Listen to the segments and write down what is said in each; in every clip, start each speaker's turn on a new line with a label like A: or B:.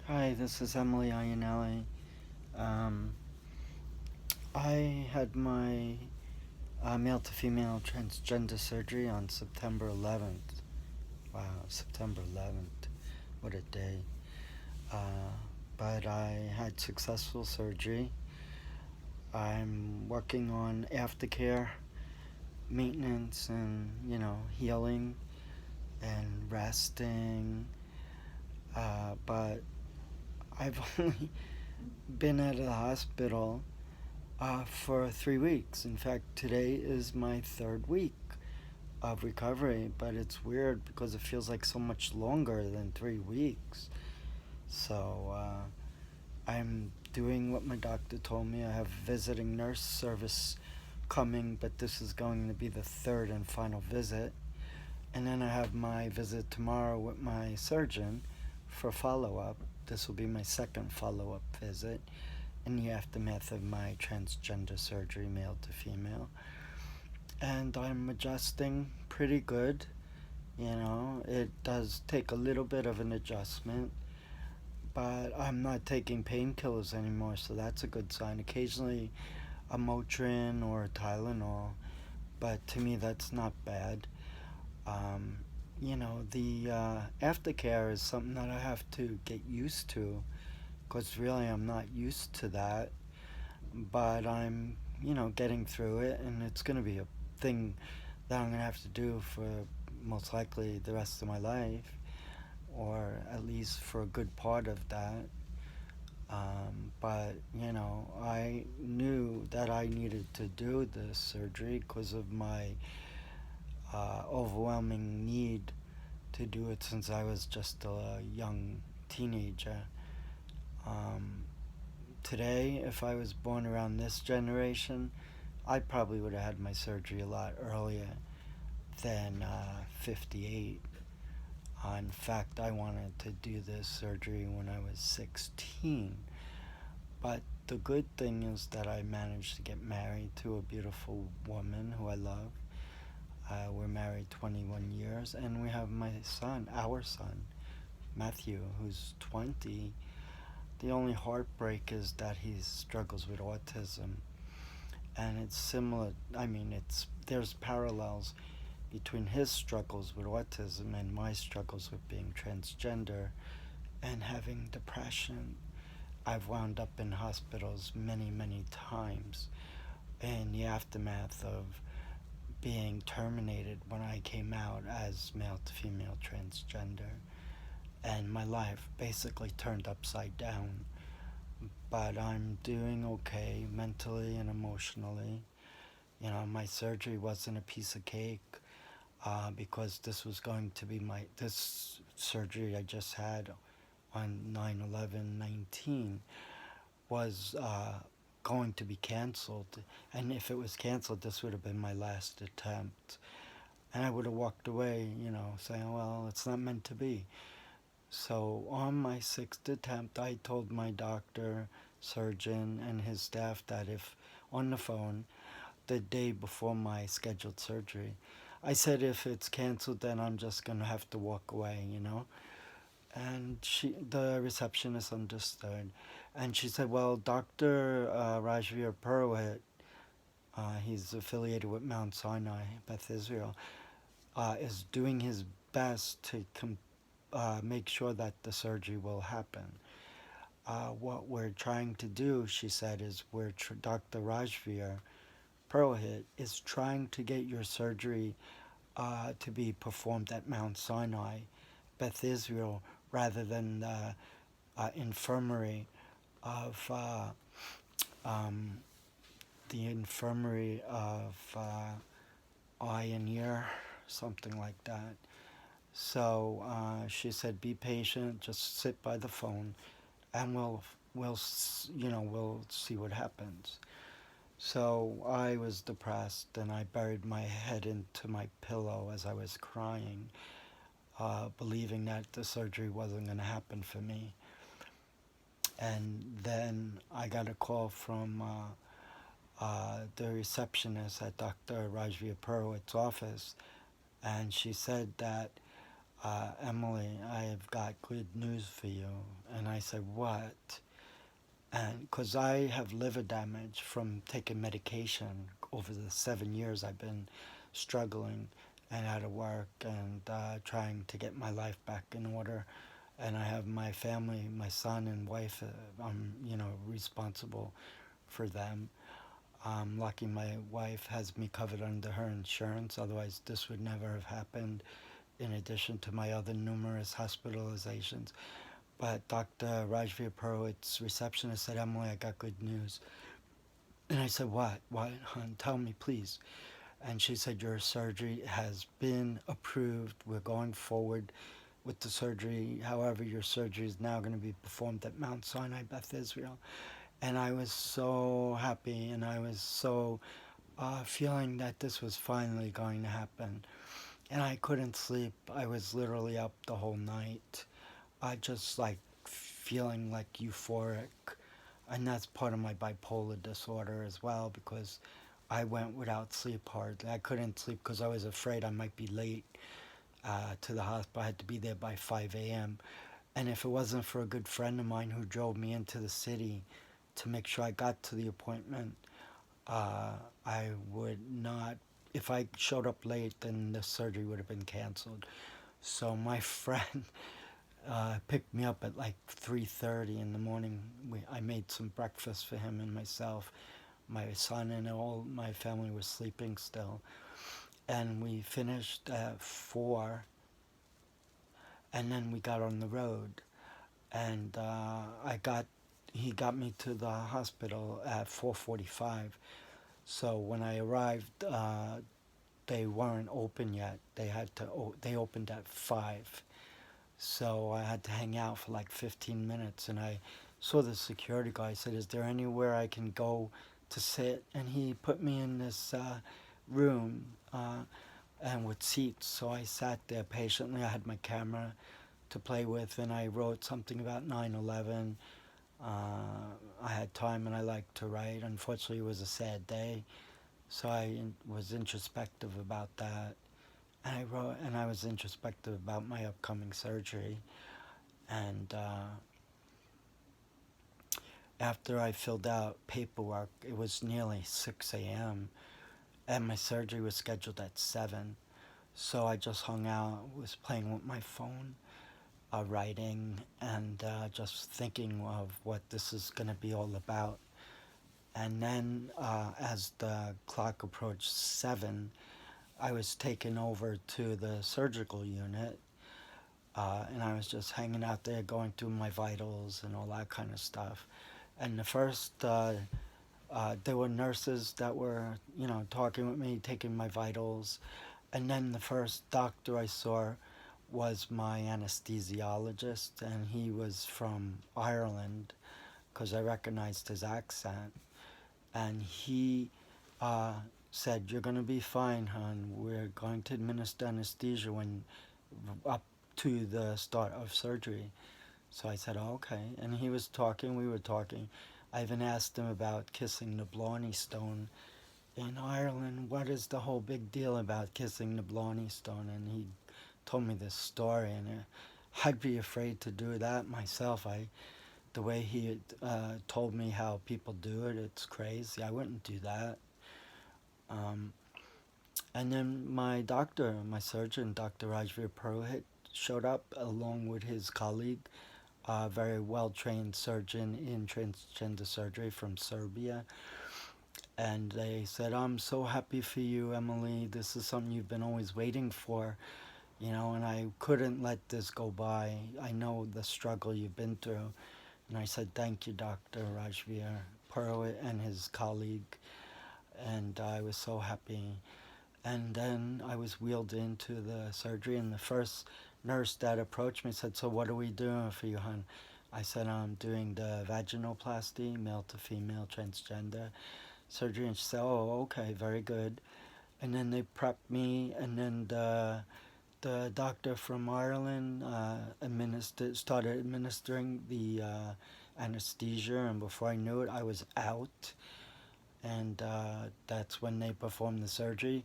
A: Hi, this is Emily Iannelli. Um, I had my male to female transgender surgery on September 11th. Wow, September 11th. What a day. Uh, but I had successful surgery. I'm working on aftercare, maintenance, and, healing and resting. But I've only been at the hospital for 3 weeks. In fact, today is my third week of recovery, but it's weird because it feels like so much longer than 3 weeks. So I'm doing what my doctor told me. I have visiting nurse service coming, but this is going to be the third and final visit. And then I have my visit tomorrow with my surgeon for follow up. This will be my second follow up visit in the aftermath of my transgender surgery, male to female. And I'm adjusting pretty good. It does take a little bit of an adjustment, but I'm not taking painkillers anymore, so that's a good sign. Occasionally, a Motrin or a Tylenol, but to me, that's not bad. Um, the aftercare is something that I have to get used to because really I'm not used to that, but I'm, getting through it, and it's going to be a thing that I'm going to have to do for most likely the rest of my life, or at least for a good part of that. But, I knew that I needed to do this surgery because of my overwhelming need to do it since I was just a young teenager. Um, Today, if I was born around this generation, I probably would have had my surgery a lot earlier than 58. In fact, I wanted to do this surgery when I was 16. But the good thing is that I managed to get married to a beautiful woman who I love. We're married 21 years, and we have my son, our son, Matthew, who's 20. The only heartbreak is that he struggles with autism. And it's similar, there's parallels between his struggles with autism and my struggles with being transgender and having depression. I've wound up in hospitals many, many times in the aftermath of being terminated when I came out as male to female transgender. And my life basically turned upside down. But I'm doing okay mentally and emotionally. My surgery wasn't a piece of cake because this surgery I just had on 9/11/19 was going to be canceled. And if it was canceled, this would have been my last attempt. And I would have walked away, saying, well, it's not meant to be. So on my sixth attempt, I told my doctor, surgeon, and his staff that if on the phone the day before my scheduled surgery, I said if it's canceled, then I'm just gonna have to walk away. And the receptionist understood, and she said, "Well, Doctor Rajveer Purohit, he's affiliated with Mount Sinai, Beth Israel, is doing his best to make sure that the surgery will happen. What we're trying to do," she said, is Dr. Rajveer Purohit is trying to get your surgery to be performed at Mount Sinai, Beth Israel, rather than the infirmary of um, eye and ear, something like that. So she said, "Be patient. Just sit by the phone, and we'll see what happens." So I was depressed, and I buried my head into my pillow as I was crying, believing that the surgery wasn't going to happen for me. And then I got a call from the receptionist at Dr. Rajveer Purohit's office, and she said that Emily, I've got good news for you. And I said, what? And because I have liver damage from taking medication over the 7 years I've been struggling and out of work and trying to get my life back in order. And I have my family, my son and wife. I'm, responsible for them. I'm lucky my wife has me covered under her insurance. Otherwise, this would never have happened. In addition to my other numerous hospitalizations. But Dr. Rajveer Purohit's receptionist said, Emily, I got good news. And I said, what? What, hon? Tell me, please. And she said, your surgery has been approved. We're going forward with the surgery. However, your surgery is now going to be performed at Mount Sinai, Beth Israel. And I was so happy, and I was so feeling that this was finally going to happen. And I couldn't sleep. I was literally up the whole night. I just like feeling like euphoric. And that's part of my bipolar disorder as well, because I went without sleep hardly. I couldn't sleep because I was afraid I might be late to the hospital. I had to be there by 5 a.m. And if it wasn't for a good friend of mine who drove me into the city to make sure I got to the appointment, I would not. If I showed up late, then the surgery would have been canceled. So my friend picked me up at like 3:30 in the morning. I made some breakfast for him and myself. My son and all my family was sleeping still. And we finished at 4, and then we got on the road. And he got me to the hospital at 4:45. So when I arrived, they weren't open yet. They opened at 5. So I had to hang out for like 15 minutes, and I saw the security guy. I said, is there anywhere I can go to sit? And he put me in this room and with seats. So I sat there patiently. I had my camera to play with, and I wrote something about 9/11. I had time and I liked to write. Unfortunately, it was a sad day, so I was introspective about that. And I wrote, and I was introspective about my upcoming surgery. And after I filled out paperwork, it was nearly 6 a.m. and my surgery was scheduled at 7. So I just hung out, was playing with my phone, writing, and just thinking of what this is going to be all about. And then as the clock approached 7, I was taken over to the surgical unit, and I was just hanging out there going through my vitals and all that kind of stuff. And the first, there were nurses that were, talking with me, taking my vitals. And then the first doctor I saw was my anesthesiologist, and he was from Ireland because I recognized his accent. And he said, you're going to be fine, hon. We're going to administer anesthesia when up to the start of surgery. So I said, oh, okay. And he was talking, we were talking. I even asked him about kissing the Blarney Stone in Ireland. What is the whole big deal about kissing the Blarney Stone? And he told me this story, and I'd be afraid to do that myself. The way he told me how people do it, it's crazy. I wouldn't do that. And then my doctor, my surgeon, Dr. Rajveer Purohit, showed up along with his colleague, a very well-trained surgeon in transgender surgery from Serbia. And they said, I'm so happy for you, Emily. This is something you've been always waiting for, and I couldn't let this go by. I know the struggle you've been through. And I said, thank you, Dr. Rajveer Purohit and his colleague. And I was so happy. And then I was wheeled into the surgery, and the first nurse that approached me said, so what are we doing for you, hon? I said, I'm doing the vaginoplasty, male to female transgender surgery. And she said, oh, okay, very good. And then they prepped me, and then the doctor from Ireland started administering the anesthesia, and before I knew it, I was out. And that's when they performed the surgery.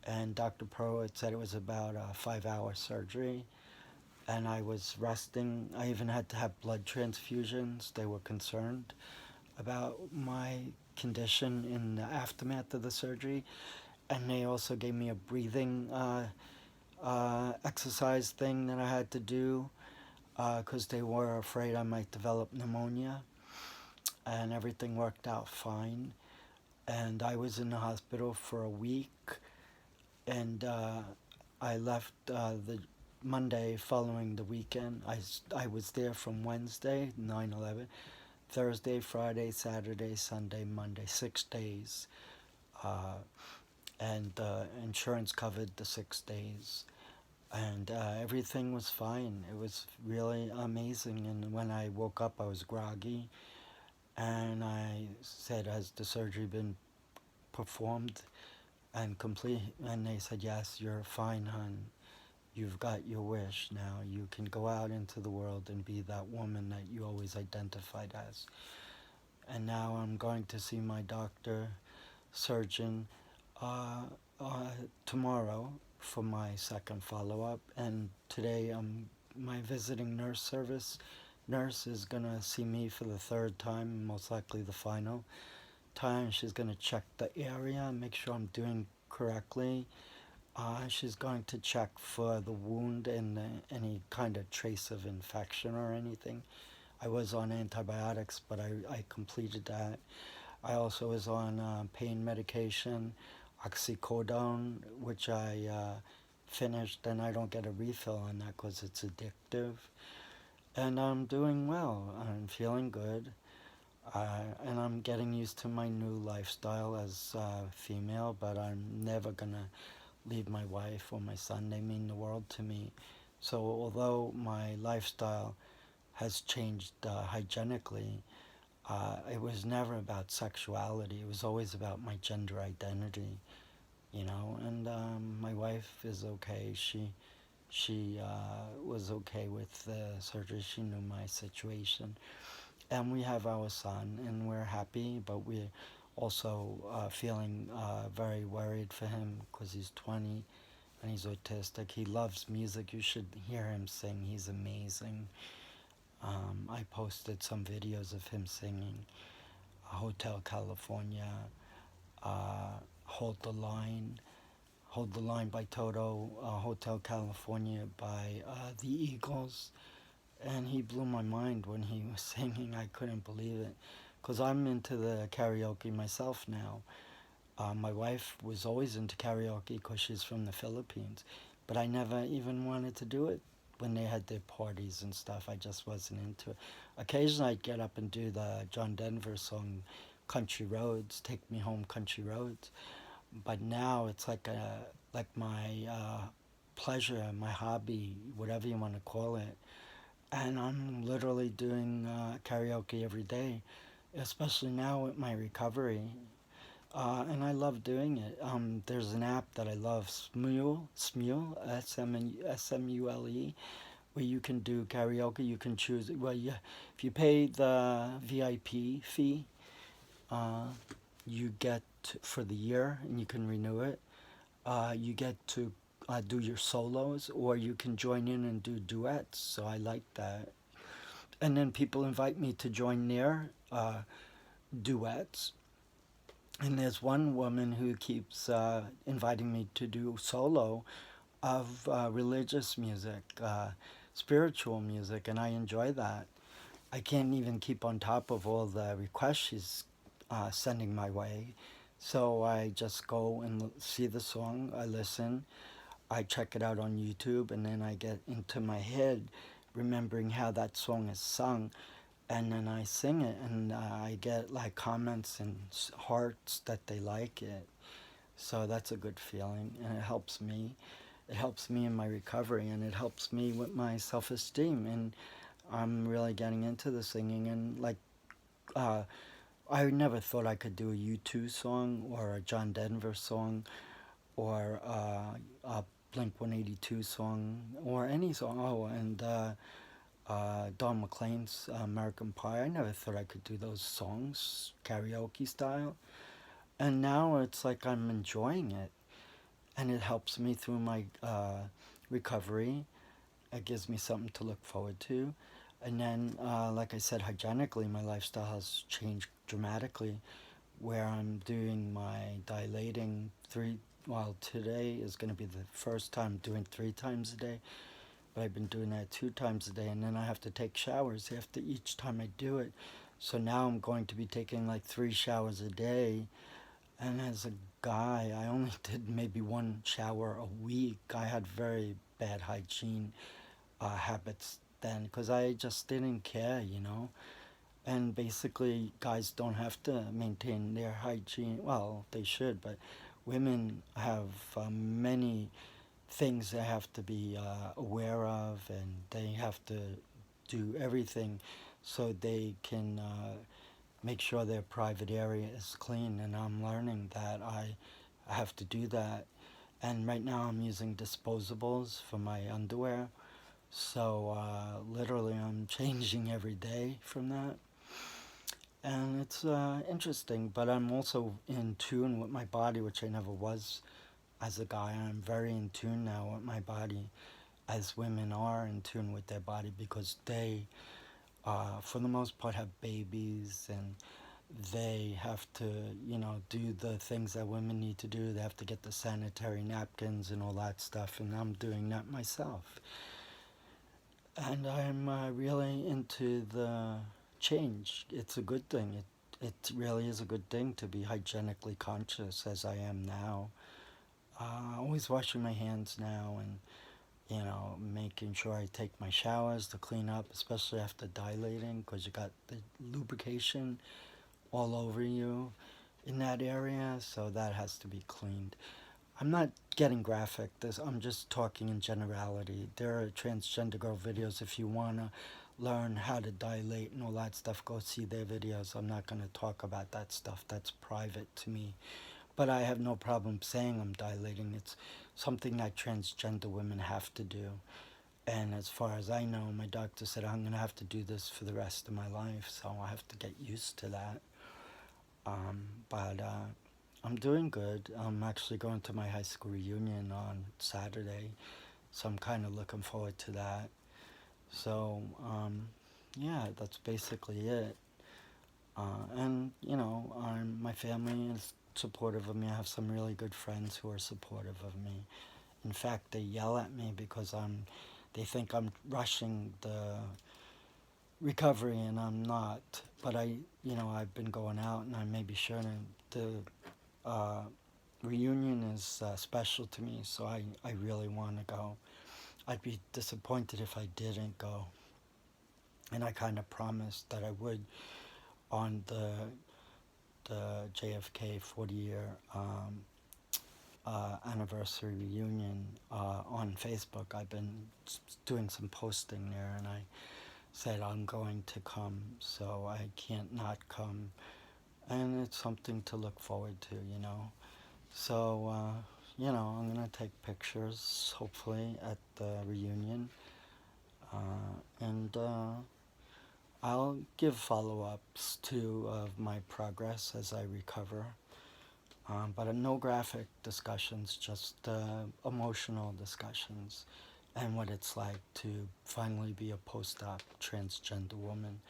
A: And Dr. Purohit said it was about a 5-hour surgery. and I was resting. I even had to have blood transfusions. They were concerned about my condition in the aftermath of the surgery, and they also gave me a breathing exercise thing that I had to do because they were afraid I might develop pneumonia, and everything worked out fine. And I was in the hospital for a week, and I left the Monday following the weekend. I was there from Wednesday, 9/11, Thursday, Friday, Saturday, Sunday, Monday, 6 days. Uh, and insurance covered the 6 days. And everything was fine. It was really amazing. And when I woke up, I was groggy. And I said, "Has the surgery been performed and complete?" And they said, "Yes, you're fine, hon. You've got your wish now. You can go out into the world and be that woman that you always identified as." And now I'm going to see my doctor, surgeon, uh, uh, tomorrow for my second follow-up. And today, my visiting nurse is going to see me for the third time, most likely the final time. She's going to check the area, make sure I'm doing correctly. She's going to check for the wound and any kind of trace of infection or anything. I was on antibiotics, but I completed that. I also was on pain medication, oxycodone, which I finished, and I don't get a refill on that because it's addictive. And I'm doing well. I'm feeling good. And I'm getting used to my new lifestyle as female, but I'm never going to leave my wife or my son. They mean the world to me. So although my lifestyle has changed hygienically, it was never about sexuality. It was always about my gender identity, you know. And my wife is okay. She was okay with the surgery. She knew my situation, and we have our son, and we're happy. But we're also feeling very worried for him because he's 20 and he's autistic. He loves music. You should hear him sing. He's amazing. I posted some videos of him singing. Hotel California, Hold the Line, Hold the Line by Toto, Hotel California by the Eagles. And he blew my mind when he was singing. I couldn't believe it. Because I'm into the karaoke myself now. My wife was always into karaoke because she's from the Philippines. But I never even wanted to do it when they had their parties and stuff. I just wasn't into it. Occasionally I'd get up and do the John Denver song, Country Roads, Take Me Home Country Roads. But now it's like my pleasure, my hobby, whatever you want to call it. And I'm literally doing karaoke every day, especially now with my recovery. And I love doing it. There's an app that I love, Smule, Smule, where you can do karaoke. You can choose. Well, yeah, if you pay the VIP fee, uh, you get for the year, and you can renew it. You get to do your solos, or you can join in and do duets. So I like that. And then people invite me to join their duets. And there's one woman who keeps inviting me to do solo of religious music, spiritual music, and I enjoy that. I can't even keep on top of all the requests she's sending my way. So I just go and see the song, I listen, I check it out on YouTube, and then I get into my head remembering how that song is sung, and then I sing it, and I get like comments and hearts that they like it. So that's a good feeling, and it helps me. It helps me in my recovery, and it helps me with my self-esteem. And I'm really getting into the singing, and like uh, I never thought I could do a U2 song or a John Denver song or a Blink 182 song or any song. Oh, and Don McLean's American Pie. I never thought I could do those songs karaoke style. And now it's like I'm enjoying it. And it helps me through my recovery. It gives me something to look forward to. And then, like I said, hygienically, my lifestyle has changed dramatically where I'm doing my dilating well, today is going to be the first time doing 3 times a day, but I've been doing that 2 times a day, and then I have to take showers after each time I do it. So now I'm going to be taking like 3 showers a day, and as a guy, I only did maybe 1 shower a week. I had very bad hygiene habits then because I just didn't care, you know. And basically, guys don't have to maintain their hygiene. Well, they should, but women have many things they have to be aware of, and they have to do everything so they can make sure their private area is clean. And I'm learning that I have to do that. And right now, I'm using disposables for my underwear. So literally, I'm changing every day from that. And it's interesting, but I'm also in tune with my body, which I never was as a guy. I'm very in tune now with my body, as women are in tune with their body because they, for the most part, have babies and they have to, you know, do the things that women need to do. They have to get the sanitary napkins and all that stuff, and I'm doing that myself. And I'm really into the change. It's a good thing. It really is a good thing to be hygienically conscious as I am now. Always washing my hands now and, you know, making sure I take my showers to clean up, especially after dilating because you got the lubrication all over you in that area, so that has to be cleaned. I'm not getting graphic. I'm just talking in generality. There are transgender girl videos if you want to learn how to dilate and all that stuff. Go see their videos. I'm not going to talk about that stuff. That's private to me. But I have no problem saying I'm dilating. It's something that transgender women have to do. And as far as I know, my doctor said I'm going to have to do this for the rest of my life. So I have to get used to that. But I'm doing good. I'm actually going to my high school reunion on Saturday, so I'm kind of looking forward to that. So, yeah, that's basically it. And, you know, my family is supportive of me. I have some really good friends who are supportive of me. In fact, they yell at me because they think I'm rushing the recovery, and I'm not. But I've been going out, and I may be sure to uh, reunion is special to me, so I really want to go. I'd be disappointed if I didn't go. And I kind of promised that I would on the JFK 40-year anniversary reunion on Facebook. I've been doing some posting there, and I said I'm going to come, so I can't not come. And it's something to look forward to, you know. So, I'm going to take pictures, hopefully, at the reunion. And I'll give follow-ups, too, of my progress as I recover. But no graphic discussions, just emotional discussions and what it's like to finally be a post-op transgender woman,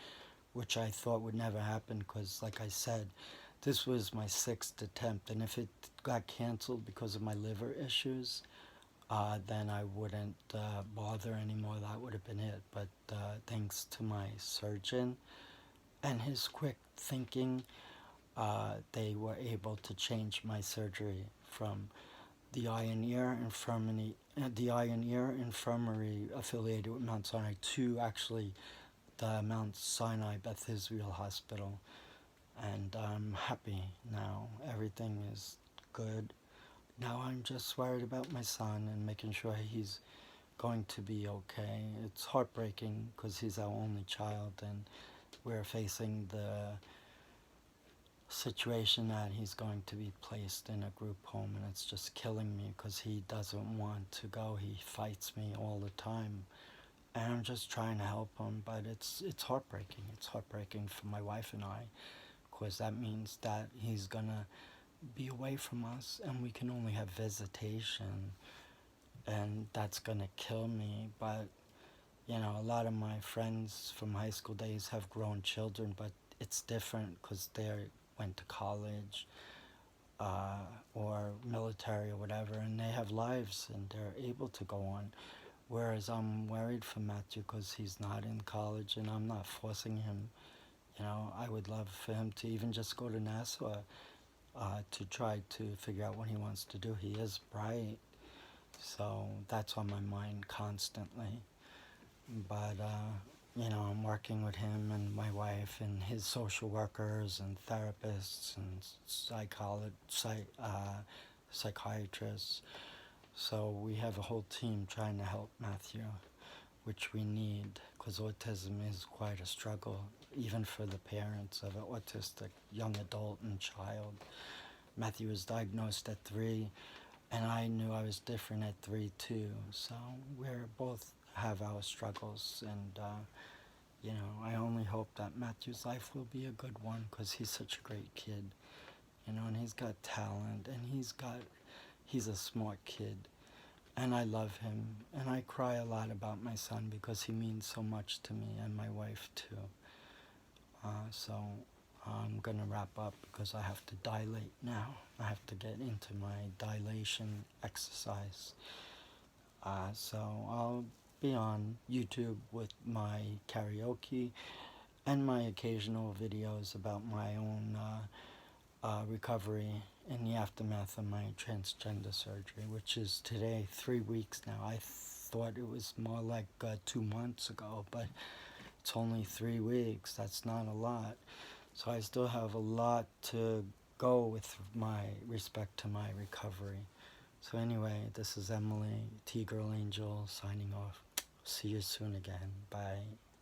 A: which I thought would never happen because, like I said, this was my 6th attempt, and if it got canceled because of my liver issues, then I wouldn't bother anymore. That would have been it. But thanks to my surgeon and his quick thinking, they were able to change my surgery from the Eye and Ear Infirmary affiliated with Mount Sinai to actually the Mount Sinai Beth Israel Hospital. And I'm happy now. Everything is good. Now I'm just worried about my son and making sure he's going to be okay. It's heartbreaking because he's our only child, and we're facing the situation that he's going to be placed in a group home, and it's just killing me because he doesn't want to go. He fights me all the time, and I'm just trying to help him, but it's heartbreaking. It's heartbreaking for my wife and I, because that means that he's gonna be away from us and we can only have visitation, and that's gonna kill me. But You know, a lot of my friends from high school days have grown children, but it's different because they went to college or military or whatever, and they have lives and they're able to go on. Whereas I'm worried for Matthew because he's not in college and I'm not forcing him. You know, I would love for him to even just go to NASA to try to figure out what he wants to do. He is bright, so that's on my mind constantly. But, you know, I'm working with him and my wife and his social workers and therapists and psychiatrists. So we have a whole team trying to help Matthew, which we need because autism is quite a struggle, even for the parents of an autistic young adult and child. Matthew was diagnosed at 3, and I knew I was different at 3 too. So we're both have our struggles, and you know, I only hope that Matthew's life will be a good one because he's such a great kid, you know, and he's got talent, and he's a smart kid, and I love him, and I cry a lot about my son because he means so much to me and my wife too. So I'm gonna wrap up because I have to dilate now. I have to get into my dilation exercise. So I'll be on YouTube with my karaoke and my occasional videos about my own recovery in the aftermath of my transgender surgery, which is today 3 weeks now. I thought it was more like 2 months ago, but it's only 3 weeks. That's not a lot. So I still have a lot to go with my respect to my recovery. So anyway, this is Emily, T-Girl Angel, signing off. See you soon again. Bye.